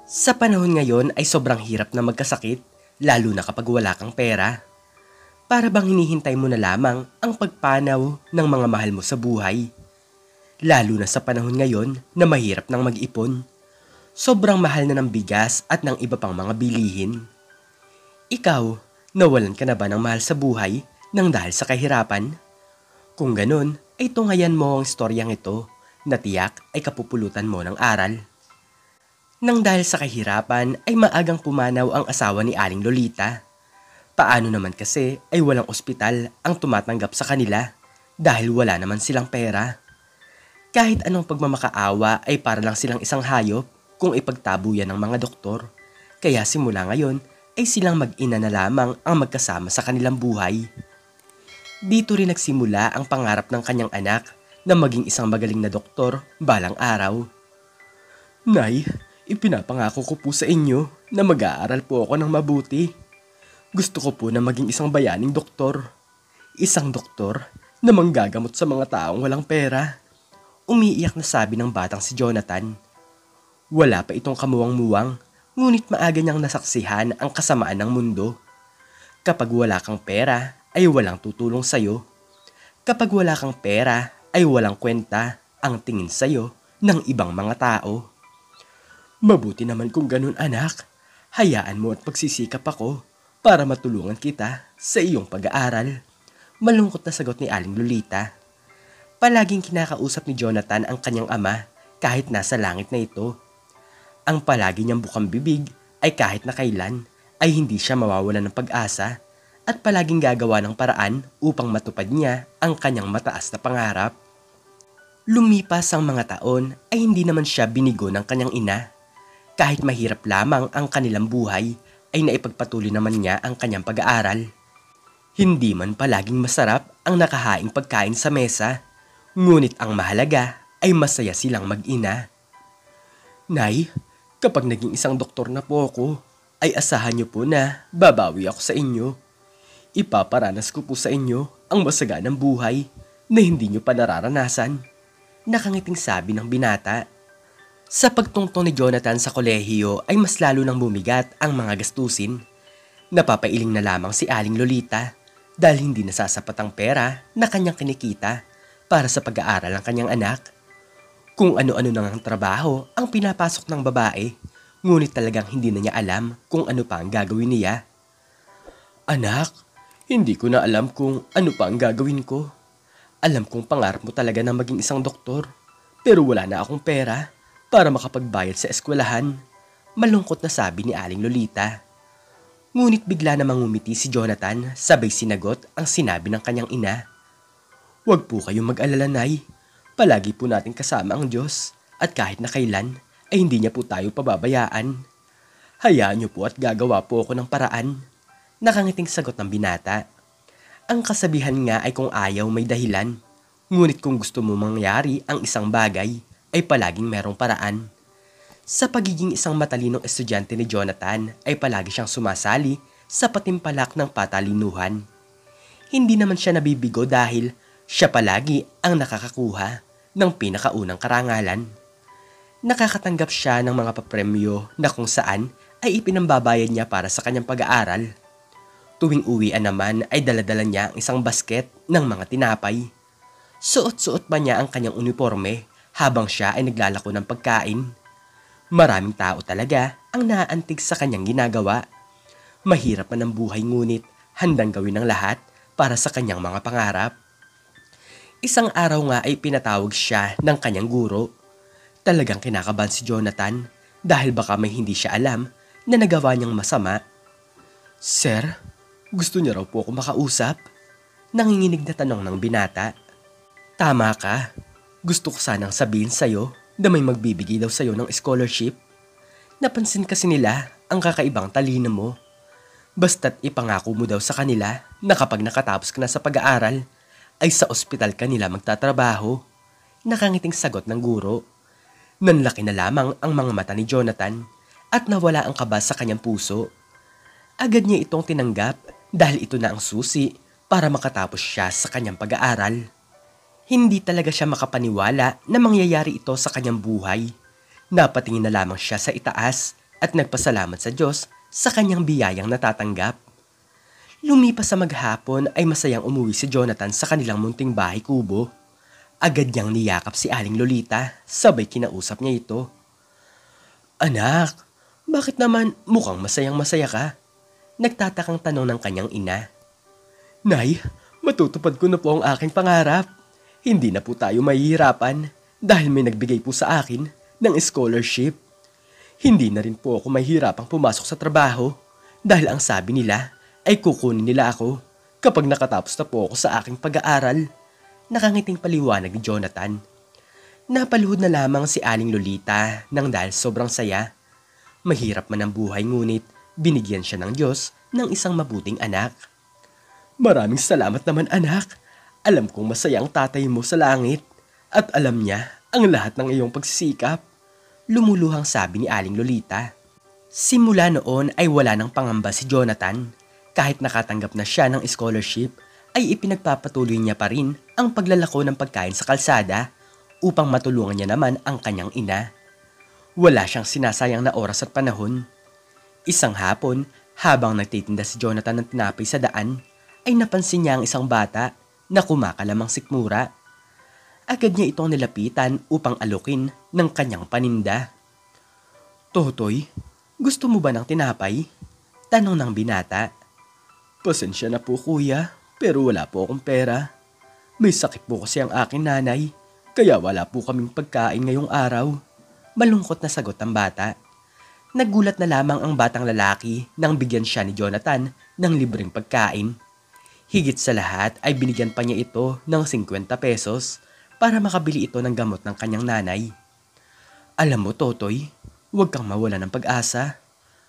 Sa panahon ngayon ay sobrang hirap na magkasakit, lalo na kapag wala kang pera. Para bang hinihintay mo na lamang ang pagpanaw ng mga mahal mo sa buhay. Lalo na sa panahon ngayon na mahirap nang mag-ipon. Sobrang mahal na ng bigas at ng iba pang mga bilihin. Ikaw, nawalan ka na ba ng mahal sa buhay nang dahil sa kahirapan? Kung ganun, ay tunghayan mo ang istoryang ito na tiyak ay kapupulutan mo ng aral. Nang dahil sa kahirapan ay maagang pumanaw ang asawa ni Aling Lolita. Paano naman kasi ay walang ospital ang tumatanggap sa kanila dahil wala naman silang pera. Kahit anong pagmamakaawa ay para lang silang isang hayop kung ipagtabuyan ng mga doktor. Kaya simula ngayon ay silang mag-ina na lamang ang magkasama sa kanilang buhay. Dito rin nagsimula ang pangarap ng kanyang anak na maging isang magaling na doktor balang araw. Nay, ipinapangako ko po sa inyo na mag-aaral po ako ng mabuti. Gusto ko po na maging isang bayaning doktor. Isang doktor na manggagamot sa mga taong walang pera. Umiiyak na sabi ng batang si Jonathan. Wala pa itong kamuwang-muwang, ngunit maaga niyang nasaksihan ang kasamaan ng mundo. Kapag wala kang pera, ay walang tutulong sa'yo. Kapag wala kang pera, ay walang kwenta ang tingin sa'yo ng ibang mga tao. Mabuti naman kung ganun anak, hayaan mo at pagsisikap ako para matulungan kita sa iyong pag-aaral. Malungkot na sagot ni Aling Lolita. Palaging kinakausap ni Jonathan ang kanyang ama kahit nasa langit na ito. Ang palagi niyang bukang bibig ay kahit na kailan ay hindi siya mawawalan ng pag-asa at palaging gagawa ng paraan upang matupad niya ang kanyang mataas na pangarap. Lumipas ang mga taon ay hindi naman siya binigo ng kanyang ina. Kahit mahirap lamang ang kanilang buhay, ay naipagpatuloy naman niya ang kanyang pag-aaral. Hindi man palaging masarap ang nakahaing pagkain sa mesa, ngunit ang mahalaga ay masaya silang mag-ina. Nay, kapag naging isang doktor na po ako, ay asahan niyo po na babawi ako sa inyo. Ipaparanas ko po sa inyo ang masaganang buhay na hindi niyo pa nararanasan. Nakangiting sabi ng binata. Sa pagtungtong ni Jonathan sa kolehiyo ay mas lalo nang bumigat ang mga gastusin. Napapailing na lamang si Aling Lolita dahil hindi nasasapat ang pera na kanyang kinikita para sa pag-aaral ng kanyang anak. Kung ano-ano nang ang trabaho ang pinapasok ng babae, ngunit talagang hindi na niya alam kung ano pa ang gagawin niya. Anak, hindi ko na alam kung ano pa ang gagawin ko. Alam kong pangarap mo talaga na maging isang doktor, pero wala na akong pera para makapagbayad sa eskwelahan. Malungkot na sabi ni Aling Lolita. Ngunit bigla namang ngumiti si Jonathan, sabay sinagot ang sinabi ng kanyang ina. Huwag po kayong mag-alala, Nay. Palagi po natin kasama ang Diyos at kahit na kailan ay hindi niya po tayo pababayaan. Hayaan niyo po at gagawa po ako ng paraan. Nakangiting sagot ng binata. Ang kasabihan nga ay kung ayaw may dahilan. Ngunit kung gusto mo mangyari ang isang bagay, ay palaging merong paraan. Sa pagiging isang matalinong estudyante ni Jonathan ay palagi siyang sumasali sa patimpalak ng patalinuhan. Hindi naman siya nabibigo dahil siya palagi ang nakakakuha ng pinakaunang karangalan. Nakakatanggap siya ng mga papremyo na kung saan ay ipinambabayad niya para sa kanyang pag-aaral. Tuwing uwian naman ay daladala niya ang isang basket ng mga tinapay. Suot-suot pa niya ang kanyang uniforme habang siya ay naglalako ng pagkain. Maraming tao talaga ang naaantig sa kanyang ginagawa. Mahirap man ang buhay ngunit handang gawin ang lahat para sa kanyang mga pangarap. Isang araw nga ay pinatawag siya ng kanyang guro. Talagang kinakabahan si Jonathan dahil baka may hindi siya alam na nagawa niyang masama. Sir, gusto niya raw po ako makausap? Nanginginig na tanong ng binata. Tama ka. Gusto ko sanang sabihin sa'yo na may magbibigay daw sa'yo ng scholarship. Napansin kasi nila ang kakaibang talino mo. Basta't ipangako mo daw sa kanila na kapag nakatapos ka na sa pag-aaral, ay sa ospital ka nila magtatrabaho. Nakangiting sagot ng guro. Nanlaki na lamang ang mga mata ni Jonathan at nawala ang kaba sa kanyang puso. Agad niya itong tinanggap dahil ito na ang susi para makatapos siya sa kanyang pag-aaral. Hindi talaga siya makapaniwala na mangyayari ito sa kanyang buhay. Napatingin na lamang siya sa itaas at nagpasalamat sa Diyos sa kanyang biyayang natatanggap. Lumipas sa maghapon ay masayang umuwi si Jonathan sa kanilang munting bahay kubo. Agad niyang niyakap si Aling Lolita, sabay kinausap niya ito. Anak, bakit naman mukhang masayang-masaya ka? Nagtatakang tanong ng kanyang ina. Nay, matutupad ko na po ang aking pangarap. Hindi na po tayo mahihirapan dahil may nagbigay po sa akin ng scholarship. Hindi na rin po ako mahihirapang pumasok sa trabaho dahil ang sabi nila ay kukunin nila ako kapag nakatapos na po ako sa aking pag-aaral. Nakangiting paliwanag ni Jonathan. Napaluhod na lamang si Aling Lolita nang dahil sobrang saya. Mahirap man ang buhay ngunit binigyan siya ng Diyos ng isang mabuting anak. Maraming salamat naman anak. Alam kong masaya ang tatay mo sa langit at alam niya ang lahat ng iyong pagsisikap. Lumuluhang sabi ni Aling Lolita. Simula noon ay wala nang pangamba si Jonathan. Kahit nakatanggap na siya ng scholarship, ay ipinagpapatuloy niya pa rin ang paglalako ng pagkain sa kalsada upang matulungan niya naman ang kanyang ina. Wala siyang sinasayang na oras at panahon. Isang hapon, habang nagtitinda si Jonathan ng tinapay sa daan, ay napansin niya ang isang bata na kumakalamang sikmura. Agad niya itong nilapitan upang alukin ng kanyang paninda. Totoy, gusto mo ba ng tinapay? Tanong ng binata. Pasensya na po kuya, pero wala po akong pera. May sakit po kasi ang aking nanay, kaya wala po kaming pagkain ngayong araw. Malungkot na sagot ng bata. Nagulat na lamang ang batang lalaki nang bigyan siya ni Jonathan ng libreng pagkain. Higit sa lahat ay binigyan pa niya ito ng 50 pesos para makabili ito ng gamot ng kanyang nanay. Alam mo Totoy, huwag kang mawala ng pag-asa.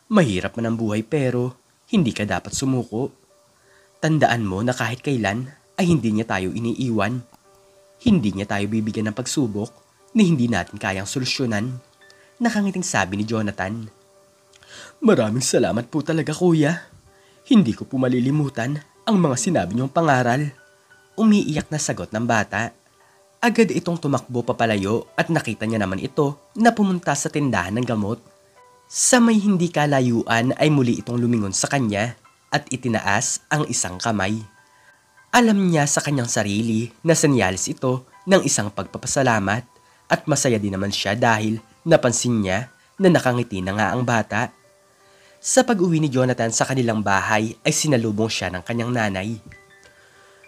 Mahirap man ang buhay pero hindi ka dapat sumuko. Tandaan mo na kahit kailan ay hindi niya tayo iniiwan. Hindi niya tayo bibigyan ng pagsubok na hindi natin kayang solusyonan. Nakangiting sabi ni Jonathan. Maraming salamat po talaga kuya. Hindi ko po malilimutan ang mga sinabi niyong pangaral. Umiiyak na sagot ng bata. Agad itong tumakbo papalayo at nakita niya naman ito na pumunta sa tindahan ng gamot. Sa may hindi kalayuan ay muli itong lumingon sa kanya at itinaas ang isang kamay. Alam niya sa kanyang sarili na senyalis ito ng isang pagpapasalamat at masaya din naman siya dahil napansin niya na nakangiti na nga ang bata. Sa pag-uwi ni Jonathan sa kanilang bahay ay sinalubong siya ng kanyang nanay.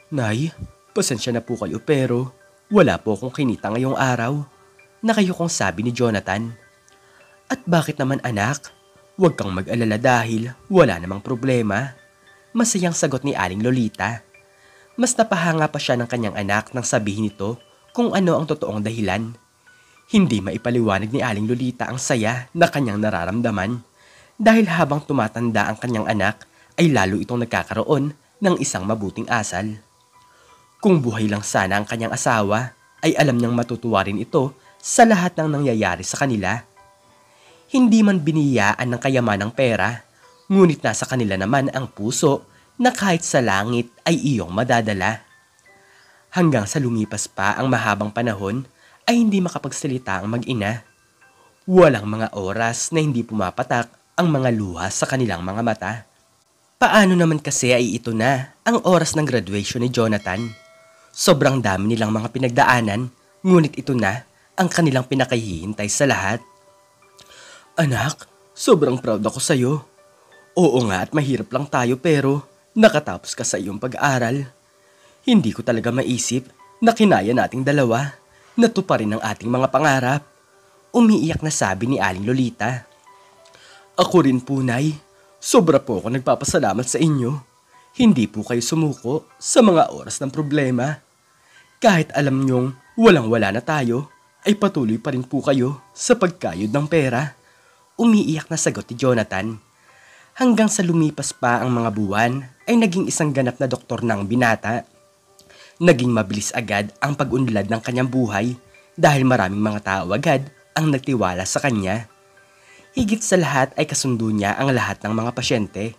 Nay, pasensya na po kayo pero wala po akong kinita ngayong araw. Nakayukong sabi ni Jonathan. At bakit naman anak? Huwag kang mag-alala dahil wala namang problema. Masayang sagot ni Aling Lolita. Mas napahanga pa siya ng kanyang anak nang sabihin nito kung ano ang totoong dahilan. Hindi maipaliwanag ni Aling Lolita ang saya na kanyang nararamdaman dahil habang tumatanda ang kanyang anak ay lalo itong nagkakaroon ng isang mabuting asal. Kung buhay lang sana ang kanyang asawa ay alam niyang matutuwa rin ito sa lahat ng nangyayari sa kanila. Hindi man biniyaan ng kayamanang pera, ngunit nasa kanila naman ang puso na kahit sa langit ay iyong madadala. Hanggang sa lumipas pa ang mahabang panahon ay hindi makapagsalita ang mag-ina. Walang mga oras na hindi pumapatak ang mga luha sa kanilang mga mata. Paano naman kasi ay ito na ang oras ng graduation ni Jonathan? Sobrang dami nilang mga pinagdaanan, ngunit ito na ang kanilang pinakahihintay sa lahat. Anak, sobrang proud ako sa'yo. Oo nga at mahirap lang tayo pero nakatapos ka sa iyong pag-aaral. Hindi ko talaga maisip na kinaya nating dalawa na tuparin ang ating mga pangarap. Umiiyak na sabi ni Aling Lolita. Ako rin po, Nay. Sobra po ako nagpapasalamat sa inyo. Hindi po kayo sumuko sa mga oras ng problema. Kahit alam niyong walang-wala na tayo, ay patuloy pa rin po kayo sa pagkayod ng pera. Umiiyak na sagot ni Jonathan. Hanggang sa lumipas pa ang mga buwan, ay naging isang ganap na doktor ng binata. Naging mabilis agad ang pag-unlad ng kanyang buhay dahil maraming mga tao agad ang nagtiwala sa kanya. Higit sa lahat ay kasundo niya ang lahat ng mga pasyente.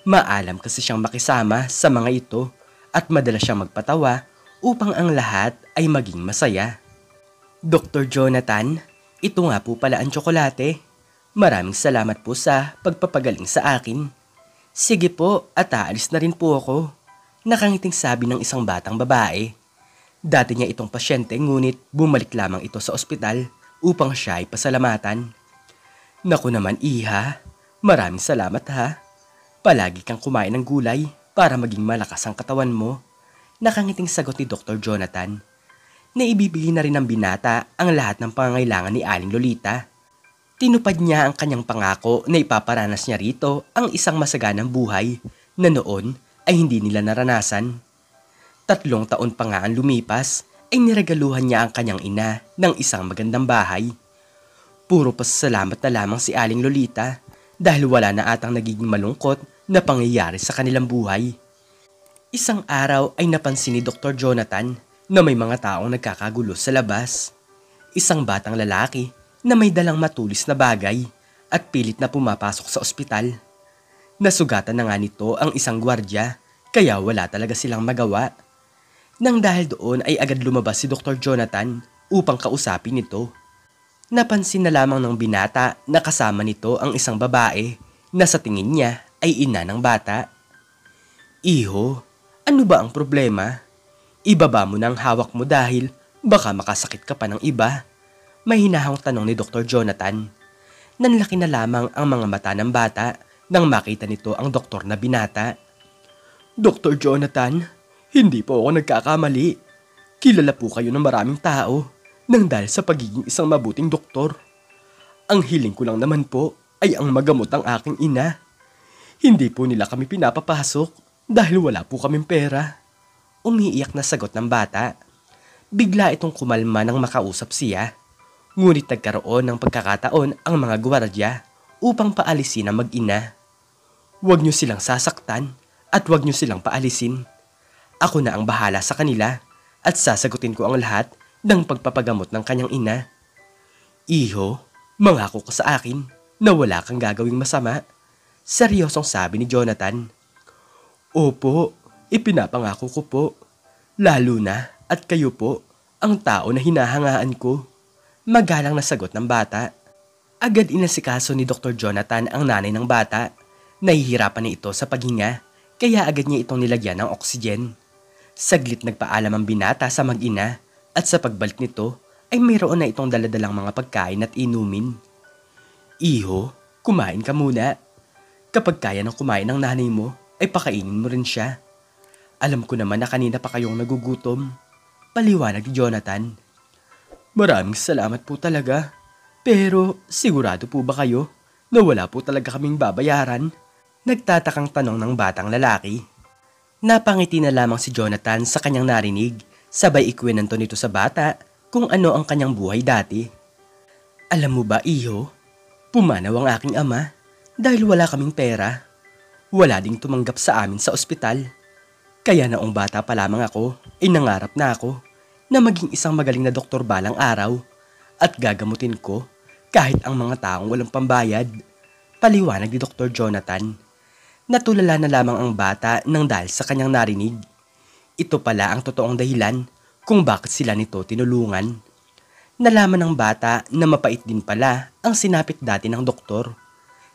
Maalam kasi siyang makisama sa mga ito at madalas siyang magpatawa upang ang lahat ay maging masaya. Dr. Jonathan, ito nga po pala ang tsokolate. Maraming salamat po sa pagpapagaling sa akin. Sige po at aalis na rin po ako. Nakangiting sabi ng isang batang babae. Dati niya itong pasyente ngunit bumalik lamang ito sa ospital upang siya ay pasalamatan. Naku naman iha, maraming salamat ha. Palagi kang kumain ng gulay para maging malakas ang katawan mo. Nakangiting sagot ni Dr. Jonathan. Naibibigay na rin ng binata ang lahat ng pangangailangan ni Aling Lolita. Tinupad niya ang kanyang pangako na ipaparanas niya rito ang isang masaganang buhay na noon ay hindi nila naranasan. 3 taon pa nga ang lumipas ay niregaluhan niya ang kanyang ina ng isang magandang bahay. Puro pasasalamat na lamang si Aling Lolita dahil wala na atang nagiging malungkot na pangyayari sa kanilang buhay. Isang araw ay napansin ni Dr. Jonathan na may mga taong nagkakagulo sa labas. Isang batang lalaki na may dalang matulis na bagay at pilit na pumapasok sa ospital. Nasugatan na nga nito ang isang gwardya kaya wala talaga silang magawa. Nang dahil doon ay agad lumabas si Dr. Jonathan upang kausapin ito. Napansin na lamang ng binata na kasama nito ang isang babae na sa tingin niya ay ina ng bata. Iho, ano ba ang problema? Ibaba mo na ang hawak mo dahil baka makasakit ka pa ng iba. May hinahang tanong ni Dr. Jonathan. Nanlaki na lamang ang mga mata ng bata nang makita nito ang doktor na binata. Dr. Jonathan, hindi po ako nagkakamali. Kilala po kayo ng maraming tao nang dahil sa pagiging isang mabuting doktor. Ang hiling ko lang naman po ay ang magamot ang aking ina. Hindi po nila kami pinapapasok dahil wala po kaming pera. Umiiyak na sagot ng bata. Bigla itong kumalma nang makausap siya. Ngunit nagkaroon ng pagkakataon ang mga gwardya upang paalisin ang mag-ina. Huwag niyo silang sasaktan at huwag niyo silang paalisin. Ako na ang bahala sa kanila at sasagutin ko ang lahat ng pagpapagamot ng kanyang ina. Iho, mangako ka sa akin na wala kang gagawing masama. Seryosong sabi ni Jonathan. Opo, ipinapangako ko po. Lalo na at kayo po ang tao na hinahangaan ko. Magalang na sagot ng bata. Agad inasikaso ni Dr. Jonathan ang nanay ng bata. Nahihirapan na ito sa paghinga kaya agad niya itong nilagyan ng oxygen. Saglit nagpaalam ang binata sa mag-ina at sa pagbalik nito ay mayroon na itong daladalang mga pagkain at inumin. Iho, kumain ka muna. Kapag kaya ng kumain ng nanay mo ay pakainin mo rin siya. Alam ko naman na kanina pa kayong nagugutom. Paliwanag ni Jonathan. Maraming salamat po talaga. Pero sigurado po ba kayo na wala po talaga kaming babayaran? Nagtatakang tanong ng batang lalaki. Napangiti na lamang si Jonathan sa kanyang narinig. Sabay ikwento nito sa bata kung ano ang kanyang buhay dati. Alam mo ba iho, pumanaw ang aking ama dahil wala kaming pera. Wala ding tumanggap sa amin sa ospital. Kaya noong bata pa lamang ako ay nangarap na ako na maging isang magaling na doktor balang araw at gagamutin ko kahit ang mga taong walang pambayad. Paliwanag ni Dr. Jonathan. Natulala na lamang ang bata nang dahil sa kanyang narinig. Ito pala ang totoong dahilan kung bakit sila nito tinulungan. Nalaman ng bata na mapait din pala ang sinapit dati ng doktor.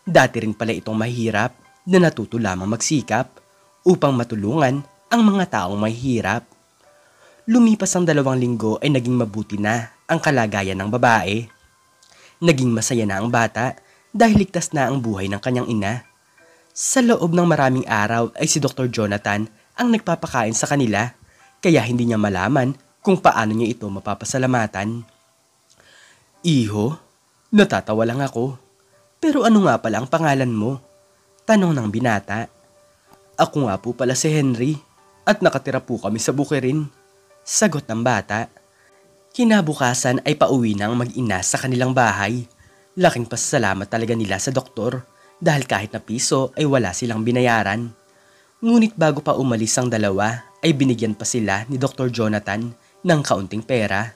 Dati rin pala itong mahirap na natuto lamang magsikap upang matulungan ang mga taong mahihirap. Lumipas ang 2 linggo ay naging mabuti na ang kalagayan ng babae. Naging masaya na ang bata dahil ligtas na ang buhay ng kanyang ina. Sa loob ng maraming araw ay si Dr. Jonathan ang nagpapakain sa kanila kaya hindi niya malaman kung paano niya ito mapapasalamatan. Iho, natatawa lang ako. Pero ano nga pala ang pangalan mo? Tanong ng binata. Ako nga po pala si Henry at nakatira po kami sa Bukirin. Sagot ng bata. Kinabukasan ay pauwi na ang mag-ina sa kanilang bahay. Laking pasasalamat talaga nila sa doktor dahil kahit na piso ay wala silang binayaran. Ngunit bago pa umalis ang dalawa ay binigyan pa sila ni Dr. Jonathan ng kaunting pera.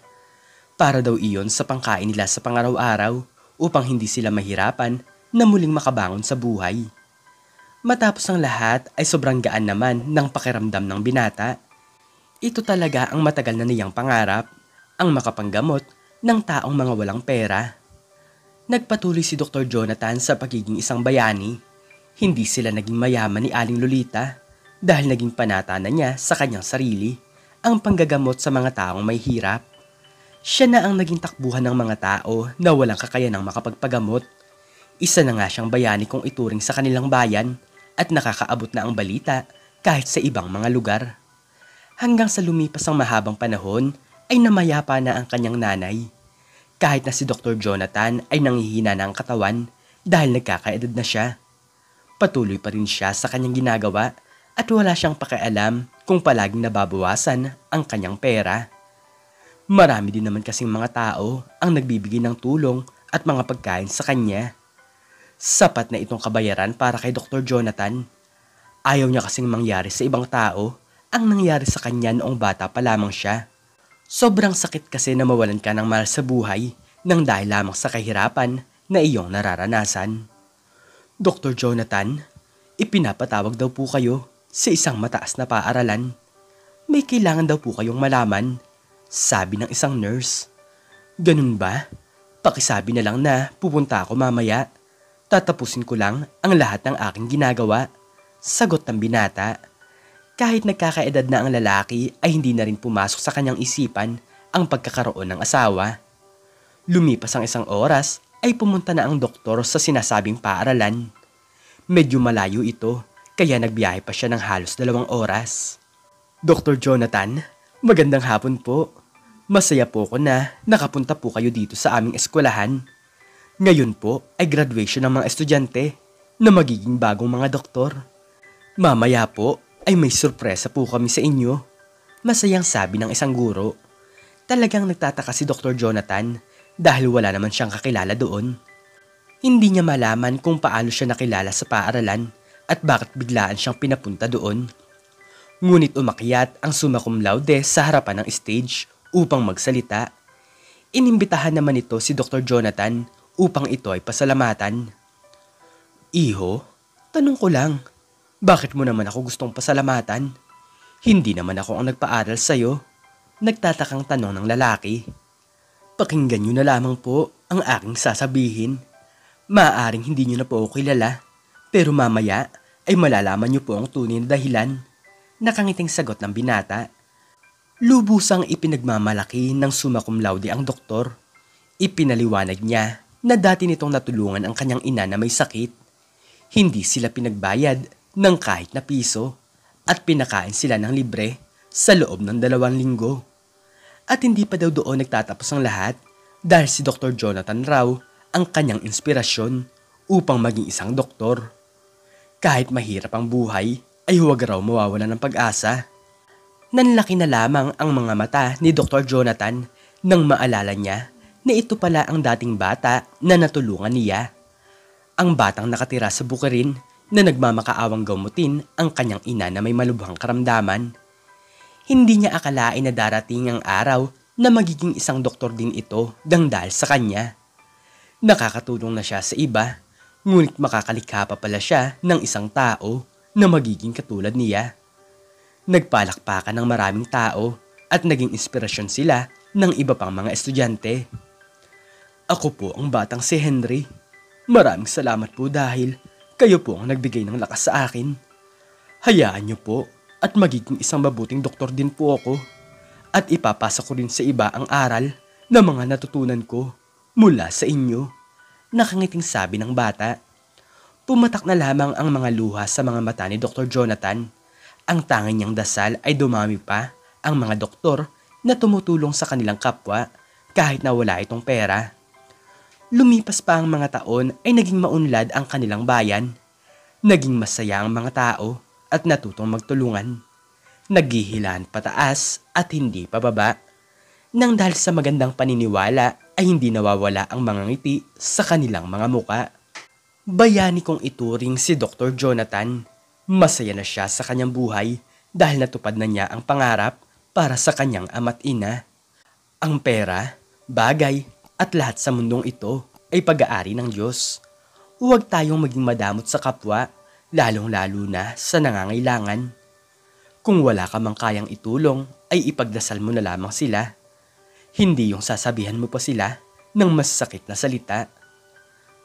Para daw iyon sa pangkain nila sa pangaraw-araw upang hindi sila mahirapan na muling makabangon sa buhay. Matapos ang lahat ay sobrang gaan naman ng pakiramdam ng binata. Ito talaga ang matagal na niyang pangarap, ang makapanggamot ng taong mga walang pera. Nagpatuloy si Dr. Jonathan sa pagiging isang bayani. Hindi sila naging mayaman ni Aling Lolita dahil naging panata na niya sa kanyang sarili ang panggagamot sa mga taong may hirap. Siya na ang naging takbuhan ng mga tao na walang kakayanang makapagpagamot. Isa na nga siyang bayani kung ituring sa kanilang bayan at nakakaabot na ang balita kahit sa ibang mga lugar. Hanggang sa lumipas ang mahabang panahon ay namayapa na ang kanyang nanay. Kahit na si Dr. Jonathan ay nanghihina na ang katawan dahil nagkakaedad na siya. Patuloy pa rin siya sa kanyang ginagawa at wala siyang pakialam kung palaging nababawasan ang kanyang pera. Marami din naman kasing mga tao ang nagbibigay ng tulong at mga pagkain sa kanya. Sapat na itong kabayaran para kay Dr. Jonathan. Ayaw niya kasing mangyari sa ibang tao ang nangyari sa kanya noong bata pa lamang siya. Sobrang sakit kasi na mawalan ka ng mahal sa buhay nang dahil lamang sa kahirapan na iyong nararanasan. Dr. Jonathan, ipinapatawag daw po kayo sa isang mataas na paaralan. May kailangan daw po kayong malaman, sabi ng isang nurse. Ganun ba? Pakisabi na lang na pupunta ako mamaya. Tatapusin ko lang ang lahat ng aking ginagawa, sagot ng binata. Kahit nagkakaedad na ang lalaki ay hindi na rin pumasok sa kanyang isipan ang pagkakaroon ng asawa. Lumipas ang isang oras ay pumunta na ang doktor sa sinasabing paaralan. Medyo malayo ito kaya nagbiyahe pa siya ng halos 2 oras. Dr. Jonathan, magandang hapon po. Masaya po ko na nakapunta po kayo dito sa aming eskwelahan. Ngayon po ay graduation ng mga estudyante na magiging bagong mga doktor. Mamaya po ay may sorpresa po kami sa inyo. Masayang sabi ng isang guro. Talagang nagtataka si Dr. Jonathan dahil wala naman siyang kakilala doon. Hindi niya malaman kung paano siya nakilala sa paaralan at bakit biglaan siyang pinapunta doon. Ngunit umakyat ang summa cum laude sa harapan ng stage upang magsalita. Inimbitahan naman ito si Dr. Jonathan upang ito ay pasalamatan. Iho, tanong ko lang. Bakit mo naman ako gustong pasalamatan? Hindi naman ako ang nagpaaral sa'yo. Nagtatakang tanong ng lalaki. Pakinggan niyo na lamang po ang aking sasabihin. Maaaring hindi niyo na po ako kilala, pero mamaya ay malalaman niyo po ang tunay na dahilan. Nakangiting sagot ng binata. Lubusang ipinagmamalaki ng summa cum laude ang doktor. Ipinaliwanag niya na dati nitong natulungan ang kanyang ina na may sakit. Hindi sila pinagbayad ng kahit na piso at pinakain sila ng libre sa loob ng 2 linggo. At hindi pa daw doon nagtatapos ang lahat dahil si Dr. Jonathan raw ang kanyang inspirasyon upang maging isang doktor. Kahit mahirap ang buhay ay huwag raw mawawalan ng pag-asa. Nanlaki na lamang ang mga mata ni Dr. Jonathan nang maalala niya na ito pala ang dating bata na natulungan niya. Ang batang nakatira sa bukirin na nagmamakaawang gamutin ang kanyang ina na may malubhang karamdaman. Hindi niya akalain na darating ang araw na magiging isang doktor din ito dahil sa kanya. Nakakatulong na siya sa iba, ngunit makakalikha pa pala siya ng isang tao na magiging katulad niya. Nagpalakpakan ng maraming tao at naging inspirasyon sila ng iba pang mga estudyante. Ako po ang batang si Henry. Maraming salamat po dahil kayo po ang nagbigay ng lakas sa akin. Hayaan niyo po at magiging isang mabuting doktor din po ako. At ipapasa ko rin sa iba ang aral na mga natutunan ko mula sa inyo. Nakangiting sabi ng bata. Pumatak na lamang ang mga luha sa mga mata ni Dr. Jonathan. Ang tanging niyang dasal ay dumami pa ang mga doktor na tumutulong sa kanilang kapwa kahit na wala itong pera. Lumipas pa ang mga taon ay naging maunlad ang kanilang bayan. Naging masaya ang mga tao at natutong magtulungan. Naghihilan pataas at hindi pababa. Nang dahil sa magandang paniniwala ay hindi nawawala ang mga ngiti sa kanilang mga muka. Bayani kong ituring si Dr. Jonathan. Masaya na siya sa kanyang buhay dahil natupad na niya ang pangarap para sa kanyang ama't ina. Ang pera, bagay, at lahat sa mundong ito ay pag-aari ng Diyos. Huwag tayong maging madamot sa kapwa, lalong-lalo na sa nangangailangan. Kung wala ka mang kayang itulong, ay ipagdasal mo na lamang sila. Hindi yung sasabihan mo pa sila ng masasakit na salita.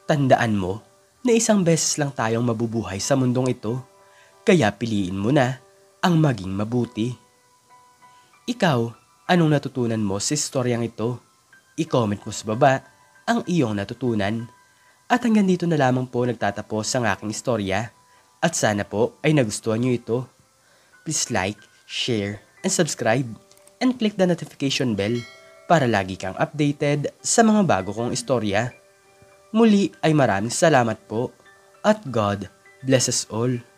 Tandaan mo na isang beses lang tayong mabubuhay sa mundong ito, kaya piliin mo na ang maging mabuti. Ikaw, anong natutunan mo sa istoryang ito? I-comment mo sa baba ang iyong natutunan. At hanggang dito na lamang po nagtatapos ang aking istorya. At sana po ay nagustuhan nyo ito. Please like, share, and subscribe. And click the notification bell para lagi kang updated sa mga bago kong istorya. Muli ay maraming salamat po. At God bless us all.